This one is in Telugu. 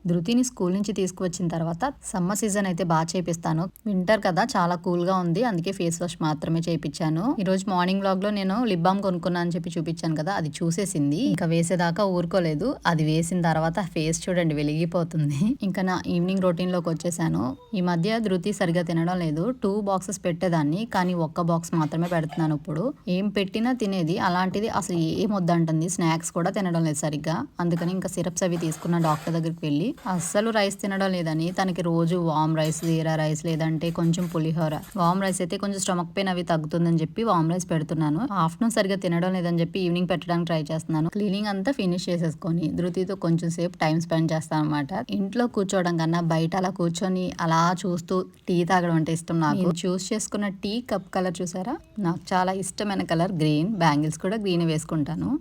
ధృతిని స్కూల్ నుంచి తీసుకువచ్చిన తర్వాత సమ్మర్ సీజన్ అయితే బాగా చేపిస్తాను. వింటర్ కదా చాలా కూల్ గా ఉంది, అందుకే ఫేస్ వాష్ మాత్రమే చేయించాను. ఈ రోజు మార్నింగ్ వ్లాగ్ లో నేను లిప్ బామ్ కొనుక్కున్నా అని చెప్పి చూపించాను కదా, అది చూసేసింది. ఇంకా వేసేదాకా ఊరుకోలేదు. అది వేసిన తర్వాత ఫేస్ చూడండి వెలిగిపోతుంది. ఇంకా నా ఈవినింగ్ రొటీన్ లోకి వచ్చేసాను. ఈ మధ్య ధృతి సరిగా తినడం లేదు. 2 బాక్సెస్ పెట్టేదాన్ని, కానీ ఒక్క బాక్స్ మాత్రమే పెడుతున్నాను ఇప్పుడు. ఏం పెట్టినా తినేది, అలాంటిది అసలు ఏం వద్దంటుంది. స్నాక్స్ కూడా తినడం లేదు సరిగ్గా. అందుకని ఇంకా సిరప్స్ అవి తీసుకున్న డాక్టర్ దగ్గరికి వెళ్ళి. అస్సలు రైస్ తినడం లేదని తనకి రోజు వామ్ రైస్, జీరా రైస్, లేదంటే కొంచెం పులిహోర. వామ్ రైస్ అయితే కొంచెం స్టమక్ పెయిన్ అవి తగ్గుతుందని చెప్పి వామ్ రైస్ పెడుతున్నాను. ఆఫ్టర్నూన్ సరిగ్గా తినడం లేదని చెప్పి ఈవినింగ్ పెట్టడానికి ట్రై చేస్తున్నాను. క్లీనింగ్ అంతా ఫినిష్ చేసేసుకొని ధృతితో కొంచెం సేపు టైం స్పెండ్ చేస్తాను అనమాట. ఇంట్లో కూర్చోవడం కన్నా బయట అలా కూర్చొని అలా చూస్తూ టీ తాగడం అంటే ఇష్టం నాకు. చూస్ చేసుకున్న టీ కప్ కలర్ చూసారా, నాకు చాలా ఇష్టమైన కలర్ గ్రీన్. బ్యాంగిల్స్ కూడా గ్రీన్ వేసుకుంటాను.